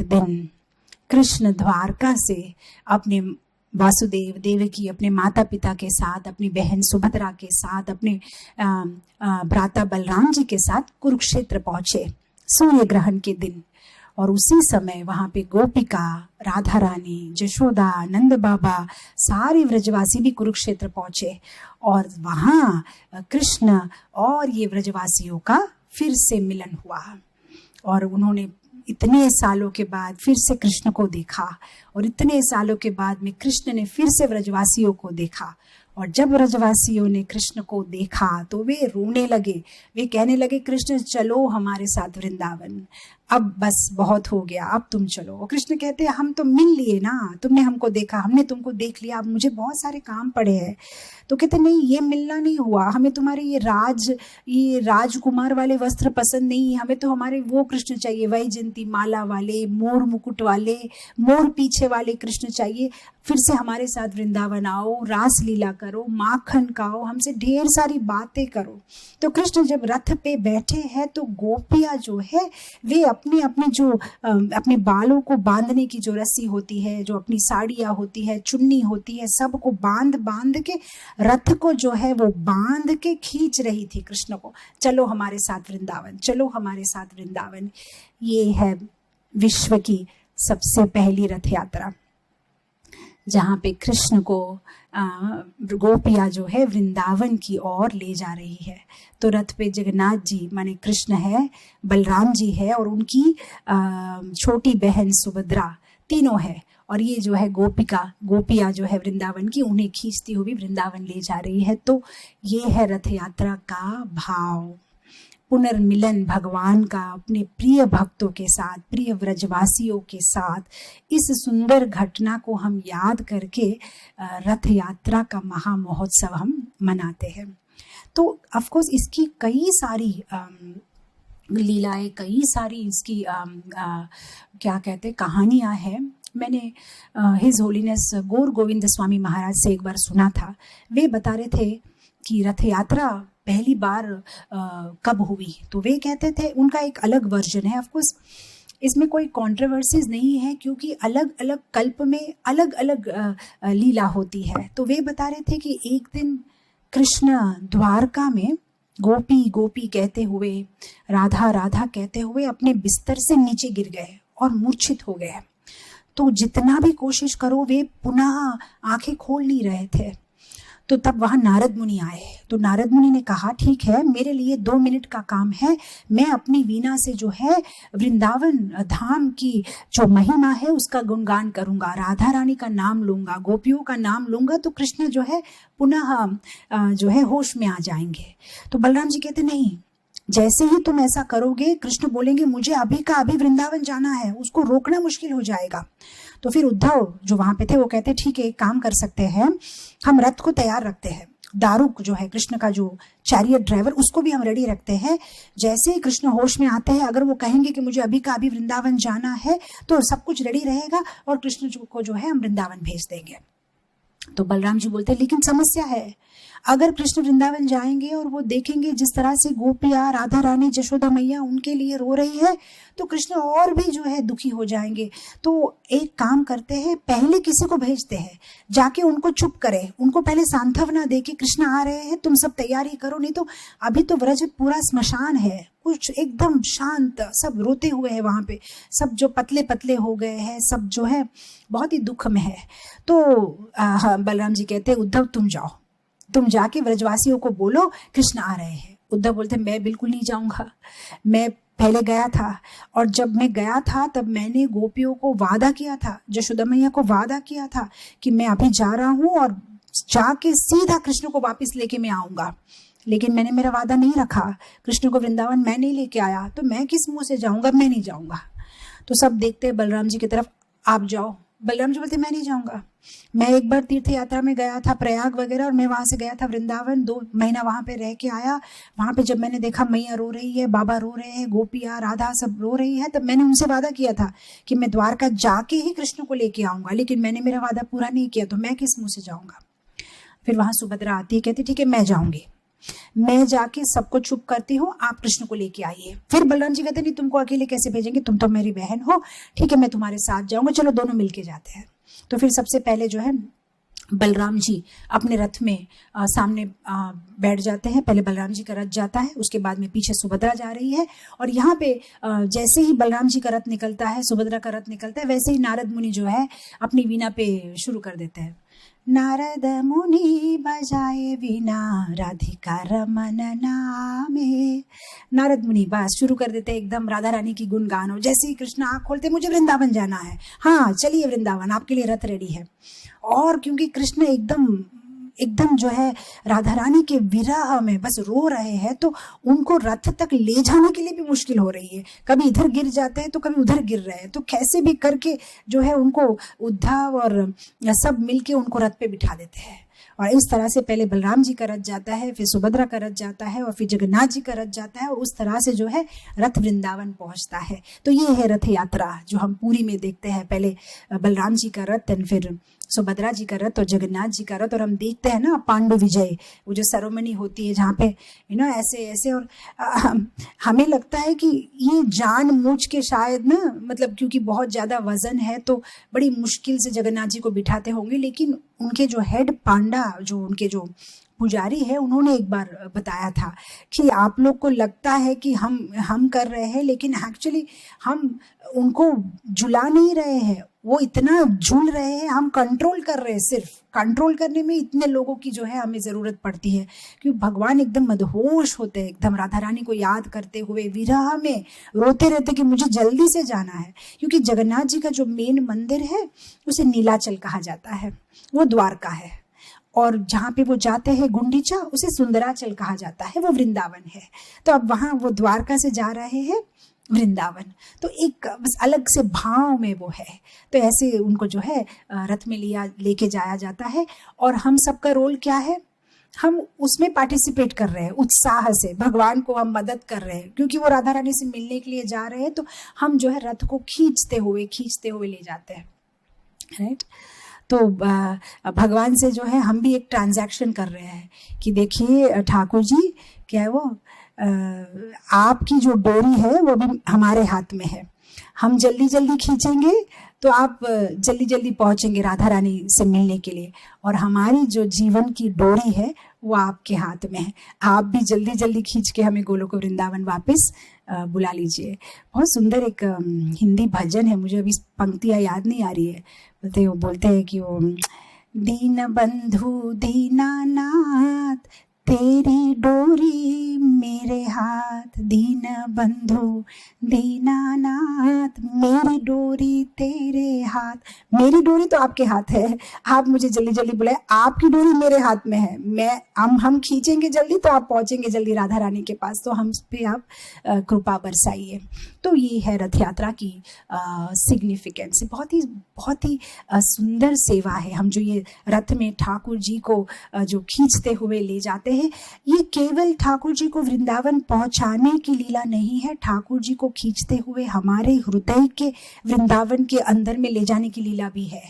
दिन कृष्ण द्वारका से अपने वासुदेव देवकी, अपने माता पिता के साथ, अपनी बहन सुभद्रा के साथ, अपने भ्राता बलराम जी के साथ कुरुक्षेत्र पहुंचे सूर्य ग्रहण के दिन। और उसी समय वहां पे गोपिका, राधा रानी, जशोदा, नंद बाबा, सारे व्रजवासी भी कुरुक्षेत्र पहुंचे। और वहां कृष्ण और ये व्रजवासियों का फिर से मिलन हुआ और उन्होंने इतने सालों के बाद फिर से कृष्ण को देखा। और इतने सालों के बाद में कृष्ण ने फिर से व्रजवासियों को देखा। और जब व्रजवासियों ने कृष्ण को देखा तो वे रोने लगे। वे कहने लगे, कृष्ण चलो हमारे साथ वृंदावन, अब बस बहुत हो गया, अब तुम चलो। और कृष्ण कहते हैं, हम तो मिल लिए ना, तुमने हमको देखा, हमने तुमको देख लिया, अब मुझे बहुत सारे काम पड़े हैं। तो कहते नहीं, ये मिलना नहीं हुआ, हमें तुम्हारे ये राजकुमार वाले वस्त्र पसंद नहीं, हमें तो हमारे वो कृष्ण चाहिए, वैजयंती माला वाले, मोर मुकुट वाले, मोर पीछे वाले कृष्ण चाहिए। फिर से हमारे साथ वृंदावन आओ, रास लीला करो, माखन खाओ, हमसे ढेर सारी बातें करो। तो कृष्ण जब रथ पे बैठे हैं तो गोपियाँ जो है वे अपने अपने बालों को बांधने की जो रस्सी होती है, जो अपनी साड़ियाँ होती है, चुन्नी होती है, सबको बांध के रथ को जो है वो बांध के खींच रही थी कृष्ण को, चलो हमारे साथ वृंदावन, चलो हमारे साथ वृंदावन। ये है विश्व की सबसे पहली रथ यात्रा जहाँ पे कृष्ण को गोपिया जो है वृंदावन की ओर ले जा रही है। तो रथ पे जगन्नाथ जी माने कृष्ण है, बलराम जी है और उनकी छोटी बहन सुभद्रा, तीनों है। और ये जो है गोपिया जो है वृंदावन की, उन्हें खींचती हुई वृंदावन ले जा रही है। तो ये है रथ यात्रा का भाव, पुनर्मिलन भगवान का अपने प्रिय भक्तों के साथ, प्रिय व्रजवासियों के साथ। इस सुंदर घटना को हम याद करके रथ यात्रा का महा महोत्सव हम मनाते हैं। तो ऑफ कोर्स इसकी कई सारी लीलाएं, कई सारी इसकी क्या कहते कहानियां हैं। मैंने हिज होलीनेस गौर गोविंद स्वामी महाराज से एक बार सुना था। वे बता रहे थे कि रथ यात्रा पहली बार कब हुई, तो वे कहते थे, उनका एक अलग वर्जन है। ऑफ कोर्स इसमें कोई कंट्रोवर्सीज नहीं है क्योंकि अलग अलग कल्प में अलग अलग लीला होती है। तो वे बता रहे थे कि एक दिन कृष्ण द्वारका में गोपी गोपी कहते हुए, राधा राधा कहते हुए अपने बिस्तर से नीचे गिर गए और मूर्छित हो गए। तो जितना भी कोशिश करो वे पुनः आंखें खोल नहीं रहे थे। तो तब वहाँ नारद मुनि आए। तो नारद मुनि ने कहा, ठीक है, मेरे लिए 2 मिनट का काम है, मैं अपनी वीणा से जो है वृंदावन धाम की जो महिमा है उसका गुणगान करूंगा, राधा रानी का नाम लूंगा, गोपियों का नाम लूंगा, तो कृष्ण जो है पुनः जो है होश में आ जाएंगे। तो बलराम जी कहते, नहीं, जैसे ही तुम ऐसा करोगे कृष्ण बोलेंगे मुझे अभी का अभी वृंदावन जाना है, उसको रोकना मुश्किल हो जाएगा। तो फिर उद्धव जो वहां पे थे वो कहते, ठीक है, एक काम कर सकते हैं, हम रथ को तैयार रखते हैं, दारुक जो है कृष्ण का जो चैरियट ड्राइवर, उसको भी हम रेडी रखते हैं। जैसे ही कृष्ण होश में आते हैं, अगर वो कहेंगे कि मुझे अभी का अभी वृंदावन जाना है, तो सब कुछ रेडी रहेगा और कृष्ण को जो है हम वृंदावन भेज देंगे। तो बलराम जी बोलते, लेकिन समस्या है, अगर कृष्ण वृंदावन जाएंगे और वो देखेंगे जिस तरह से गोपिया, राधा रानी, जशोदा मैया उनके लिए रो रही है, तो कृष्ण और भी जो है दुखी हो जाएंगे। तो एक काम करते हैं, पहले किसी को भेजते हैं, जाके उनको चुप करे, उनको पहले सांत्वना दे कि कृष्ण आ रहे हैं, तुम सब तैयारी करो, नहीं तो अभी तो व्रज पूरा स्मशान है, कुछ एकदम शांत, सब रोते हुए है वहां पे, सब जो पतले पतले हो गए हैं, सब जो है बहुत ही दुख में है। तो बलराम जी कहते, उद्धव तुम जाओ, तुम जाके व्रजवासियों को बोलो कृष्ण आ रहे हैं। उद्धव बोलते, मैं बिल्कुल नहीं जाऊंगा, मैं पहले गया था और जब मैं गया था तब मैंने गोपियों को वादा किया था, जशोदा मैया को वादा किया था कि मैं अभी जा रहा हूँ और जाके सीधा कृष्ण को वापस लेके मैं आऊंगा, लेकिन मैंने मेरा वादा नहीं रखा, कृष्ण को वृंदावन मैं नहीं लेके आया, तो मैं किस मुंह से जाऊंगा, मैं नहीं जाऊंगा। तो सब देखते हैं बलराम जी की तरफ, आप जाओ। बलराम जी बोलते, मैं नहीं जाऊंगा, मैं एक बार तीर्थ यात्रा में गया था प्रयाग वगैरह, और मैं वहां से गया था वृंदावन, 2 महीना वहां पे रह के आया। वहां पे जब मैंने देखा मैया रो रही है, बाबा रो रहे हैं, गोपिया राधा सब रो रही है, तब मैंने उनसे वादा किया था कि मैं द्वारका जाके ही कृष्ण को लेके आऊंगा, लेकिन मैंने मेरा वादा पूरा नहीं किया, तो मैं किस मुंह से जाऊंगा। फिर वहां सुभद्रा आती है, कहती ठीक है मैं जाऊंगी। मैं जाके सबको चुप करती हूँ, आप कृष्ण को लेके आइए। फिर बलराम जी कहते नहीं तुमको अकेले कैसे भेजेंगे, तुम तो मेरी बहन हो, ठीक है मैं तुम्हारे साथ जाऊंगा, चलो दोनों मिलके जाते हैं। तो फिर सबसे पहले जो है बलराम जी अपने रथ में सामने बैठ जाते हैं। पहले बलराम जी का रथ जाता है, उसके बाद में पीछे सुभद्रा जा रही है। और यहाँ पे जैसे ही बलराम जी का रथ निकलता है, सुभद्रा का रथ निकलता है, वैसे ही नारद मुनि जो है अपनी वीणा पे शुरू कर देते हैं। नारद मुनि बजाए वीणा राधिका रमन नामे। नारद मुनि बस शुरू कर देते हैं एकदम राधा रानी की गुणगान। हो जैसे ही कृष्ण आँख खोलते, मुझे वृंदावन जाना है, हाँ चलिए वृंदावन, आपके लिए रथ रेडी है। और क्योंकि कृष्ण एकदम जो है राधा रानी के विरह में बस रो रहे हैं, तो उनको रथ तक ले जाने के लिए भी मुश्किल हो रही है। कभी इधर गिर जाते हैं तो कभी उधर गिर रहे हैं, तो कैसे भी करके जो है उनको उद्धव और सब मिलके उनको रथ पे बिठा देते हैं। और इस तरह से पहले बलराम जी का रथ जाता है, फिर सुभद्रा का रथ जाता है, और फिर जगन्नाथ जी का रथ जाता है, और उस तरह से जो है रथ वृंदावन पहुंचता है। तो ये है रथ यात्रा जो हम पूरी में देखते हैं। पहले बलराम जी का रथ, फिर सुभद्रा जी का रथ और जगन्नाथ जी का रथ। और हम देखते हैं ना पांडु विजय, वो जो सेरेमनी होती है जहाँ पे ऐसे ऐसे, और हमें लगता है कि ये जानबूझ के शायद ना, मतलब क्योंकि बहुत ज़्यादा वजन है तो बड़ी मुश्किल से जगन्नाथ जी को बिठाते होंगे। लेकिन उनके जो हेड पांडा, जो उनके जो पुजारी है, उन्होंने एक बार बताया था कि आप लोग को लगता है कि हम कर रहे हैं, लेकिन एक्चुअली हम उनको झुला नहीं रहे हैं, वो इतना झूल रहे हैं, हम कंट्रोल कर रहे हैं। सिर्फ कंट्रोल करने में इतने लोगों की जो है हमें ज़रूरत पड़ती है, क्योंकि भगवान एकदम मदहोश होते हैं, एकदम राधा रानी को याद करते हुए विरह में रोते रहते कि मुझे जल्दी से जाना है। क्योंकि जगन्नाथ जी का जो मेन मंदिर है उसे नीलाचल कहा जाता है, वो द्वारका है। और जहाँ पे वो जाते हैं गुंडीचा, उसे सुंदराचल कहा जाता है, वो वृंदावन है। तो अब वहाँ वो द्वारका से जा रहे हैं वृंदावन, तो एक बस अलग से भाव में वो है। तो ऐसे उनको जो है रथ में लेके जाया जाता है। और हम सबका रोल क्या है, हम उसमें पार्टिसिपेट कर रहे हैं उत्साह से, भगवान को हम मदद कर रहे हैं, क्योंकि वो राधा रानी से मिलने के लिए जा रहे हैं। तो हम जो है रथ को खींचते हुए ले जाते हैं, राइट। तो भगवान से जो है हम भी एक ट्रांजैक्शन कर रहे हैं कि देखिए ठाकुर जी, क्या है वो, आपकी जो डोरी है वो भी हमारे हाथ में है। हम जल्दी जल्दी खींचेंगे तो आप जल्दी जल्दी पहुंचेंगे राधा रानी से मिलने के लिए, और हमारी जो जीवन की डोरी है वो आपके हाथ में है। आप भी जल्दी जल्दी खींच के हमें गोलोक वृंदावन वापस बुला लीजिए। बहुत सुंदर एक हिंदी भजन है, मुझे अभी पंक्तियाँ याद नहीं आ रही है। बोलते हैं कि वो दीन बंधु दीनानाथ, तेरी डोरी मेरे हाथ, दीन बंधु दीनानाथ, मेरी डोरी तेरे हाथ। मेरी डोरी तो आपके हाथ है, आप मुझे जल्दी जल्दी बुलाए, आपकी डोरी मेरे हाथ में है। हम खींचेंगे जल्दी तो आप पहुंचेंगे जल्दी राधा रानी के पास, तो हम पे आप कृपा बरसाइए। तो ये है रथ यात्रा की सिग्निफिकेंस। बहुत ही सुंदर सेवा है। हम जो ये रथ में ठाकुर जी को जो खींचते हुए ले जाते हैं, ये केवल ठाकुर जी को वृंदावन पहुंचाने की लीला नहीं है, ठाकुर जी को खींचते हुए हमारे हृदय के वृंदावन के अंदर में ले जाने की लीला भी है।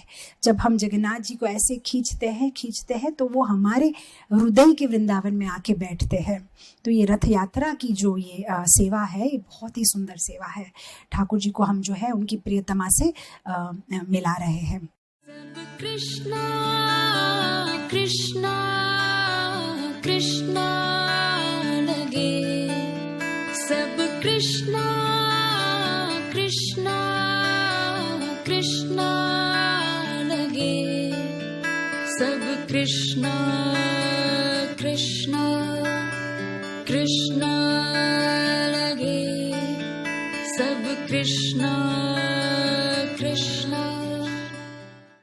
जब हम जगन्नाथ जी को ऐसे खींचते हैं तो वो हमारे हृदय के वृंदावन में आके बैठते हैं। तो ये रथ यात्रा की जो ये सेवा है, ये बहुत ही सुंदर सेवा है। ठाकुर जी को हम जो है उनकी प्रियतमा से मिला रहे हैं। सब कृष्णा कृष्णा कृष्णा लगे, सब कृष्णा कृष्णा कृष्णा लगे, सब कृष्णा कृष्णा कृष्णा लगे, सब कृष्णा कृष्णा